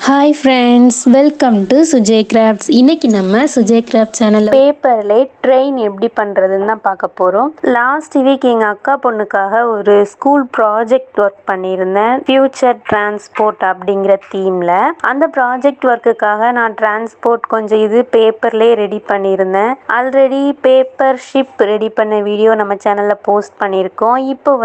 Hi friends, welcome to Sujay crafts. இன்னைக்கு நம்ம Sujay craft சேனலில் பேப்பர்லே ட்ரெயின் எப்படி பண்ணுறதுன்னு தான் பார்க்க போகிறோம். லாஸ்ட் வீக் எங்கள் அக்கா பொண்ணுக்காக ஒரு ஸ்கூல் ப்ராஜெக்ட் ஒர்க் பண்ணியிருந்தேன், ஃபியூச்சர் டிரான்ஸ்போர்ட் அப்படிங்கிற தீமில். அந்த ப்ராஜெக்ட் ஒர்க்குக்காக நான் டிரான்ஸ்போர்ட் கொஞ்சம் இது பேப்பர்லே ரெடி பண்ணியிருந்தேன். ஆல்ரெடி பேப்பர் ஷிப் ரெடி பண்ண வீடியோ நம்ம சேனலில் போஸ்ட் பண்ணியிருக்கோம். இப்போ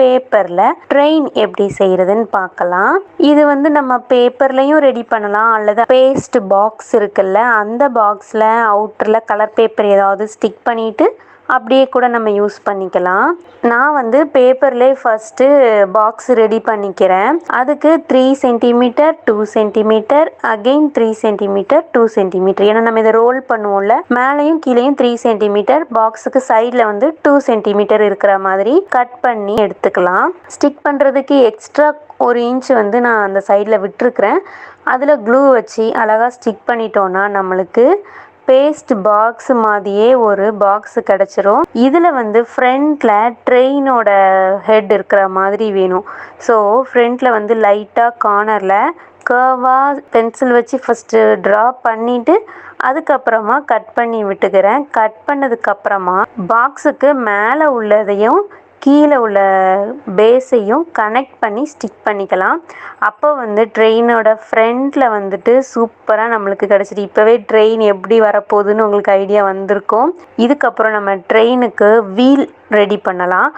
பேப்பரில் ட்ரெயின் எப்படி செய்கிறதுன்னு பார்க்கலாம். இது நம்ம பேப்பர்லையும் ரெடி பண்ணலாம், அல்லது பேஸ்ட் பாக்ஸ் இருக்குல்ல, அந்த பாக்ஸில் அவுட்டரில் கலர் பேப்பர் ஏதாவது ஸ்டிக் பண்ணிவிட்டு அப்படியே கூட நம்ம யூஸ் பண்ணிக்கலாம். நான் பேப்பர்லேயே ஃபஸ்ட்டு பாக்ஸ் ரெடி பண்ணிக்கிறேன். அதுக்கு 3 centimetre 2 centimetre again 3 centimetre 2 centimetre, ஏன்னா நம்ம இதை ரோல் பண்ணுவோம்ல, மேலேயும் கீழேயும் 3 சென்டிமீட்டர், பாக்ஸுக்கு சைடில் 2 சென்டிமீட்டர் இருக்கிற மாதிரி கட் பண்ணி எடுத்துக்கலாம். ஸ்டிக் பண்ணுறதுக்கு எக்ஸ்ட்ரா 1 இன்ச் நான் அந்த சைடில் விட்டுருக்குறேன். அதில் க்ளூ வச்சு அழகாக ஸ்டிக் பண்ணிட்டோன்னா நம்மளுக்கு பேஸ்ட் பாக்ஸ் மாதிரியே ஒரு பாக்ஸ் கிடச்சிரும். இதில் ஃப்ரண்ட்டில் ட்ரெயினோட ஹெட் இருக்கிற மாதிரி வேணும். ஸோ ஃப்ரண்ட்டில் லைட்டாக கார்னரில் கர்வாக பென்சில் வச்சு ஃபஸ்ட்டு ட்ரா பண்ணிவிட்டு அதுக்கப்புறமா கட் பண்ணி விட்டுக்கிறேன். கட் பண்ணதுக்கப்புறமா பாக்ஸுக்கு மேலே உள்ளதையும் கீழே உள்ள பேஸையும் கனெக்ட் பண்ணி ஸ்டிக் பண்ணிக்கலாம். அப்போ ட்ரெயினோட ஃப்ரண்ட்டில் சூப்பராக நம்மளுக்கு கிடச்சிது. இப்போவே ட்ரெயின் எப்படி வரப்போகுதுன்னு உங்களுக்கு ஐடியா வந்திருக்கும். இதுக்கப்புறம் நம்ம ட்ரெயினுக்கு வீல் ரெடி பண்ணலாம்.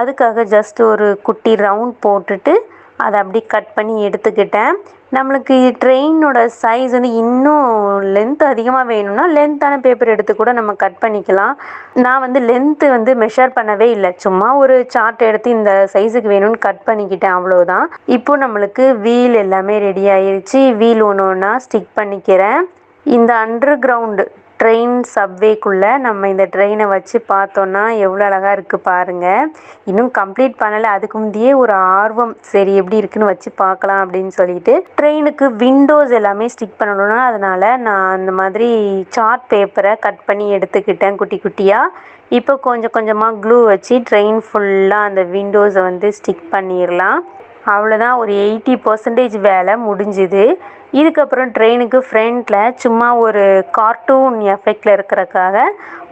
அதுக்காக ஜஸ்ட் ஒரு குட்டி ரவுண்ட் போட்டுட்டு அதை அப்படி கட் பண்ணி எடுத்துக்கிட்டேன். நம்மளுக்கு ட்ரெயினோட சைஸ் இன்னும் லென்த் அதிகமாக வேணும்னா லென்த்தான பேப்பர் எடுத்து கூட நம்ம கட் பண்ணிக்கலாம். நான் லென்த்து மெஷர் பண்ணவே இல்லை, சும்மா ஒரு சார்ட் எடுத்து இந்த சைஸுக்கு வேணும்னு கட் பண்ணிக்கிட்டேன், அவ்வளோதான். இப்போ நம்மளுக்கு வீல் எல்லாமே ரெடி ஆயிடுச்சு. வீல் ஒன்று ஒன்றா ஸ்டிக் பண்ணிக்கிறேன். இந்த அண்டர் கிரவுண்டு ட்ரெயின் சப்வேக்குள்ளே நம்ம இந்த ட்ரெயினை வச்சு பார்த்தோன்னா எவ்வளோ அழகாக இருக்குது பாருங்கள். இன்னும் கம்ப்ளீட் பண்ணலை, அதுக்கு முந்தையே ஒரு ஆர்வம், சரி எப்படி இருக்குன்னு வச்சு பார்க்கலாம் அப்படின்னு சொல்லிட்டு. ட்ரெயினுக்கு விண்டோஸ் எல்லாமே ஸ்டிக் பண்ணணும்னா அதனால் நான் அந்த மாதிரி சார்ட் பேப்பரை கட் பண்ணி எடுத்துக்கிட்டேன் குட்டி குட்டியாக. இப்போ கொஞ்சம் கொஞ்சமாக க்ளூ வச்சு ட்ரெயின் ஃபுல்லாக அந்த விண்டோஸை ஸ்டிக் பண்ணிடலாம். அவ்வளோதான், ஒரு 80% வேலை முடிஞ்சுது. இதுக்கப்புறம் ட்ரெயினுக்கு ஃப்ரண்ட்டில் சும்மா ஒரு கார்ட்டூன் எஃபெக்டில் இருக்கிறதுக்காக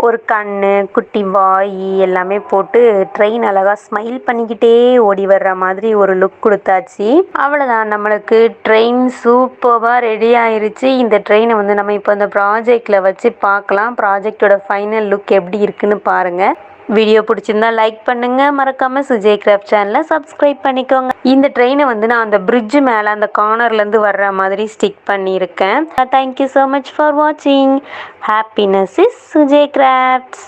ஒரு கண், குட்டி வாய் எல்லாமே போட்டு ட்ரெயின் அழகாக ஸ்மைல் பண்ணிக்கிட்டே ஓடி வர்ற மாதிரி ஒரு லுக் கொடுத்தாச்சு. அவ்வளோதான், நம்மளுக்கு ட்ரெயின் சூப்பராக ரெடி ஆயிருச்சு. இந்த ட்ரெயினை நம்ம இப்போ இந்த ப்ராஜெக்டில் வச்சு பார்க்கலாம். ப்ராஜெக்டோட ஃபைனல் லுக் எப்படி இருக்குன்னு பாருங்கள். வீடியோ பிடிச்சிருந்தா லைக் பண்ணுங்க, மறக்காம சுஜய் கிராஃப்ட் சேனலை சப்ஸ்கிரைப் பண்ணிக்கோங்க. இந்த ட்ரெயினை நான் அந்த பிரிட்ஜ் மேலே அந்த கார்னர்லேருந்து வர்ற மாதிரி ஸ்டிக் பண்ணியிருக்கேன். தேங்க்யூ ஸோ மச் ஃபார் வாட்சிங். Happiness is Sujay crafts.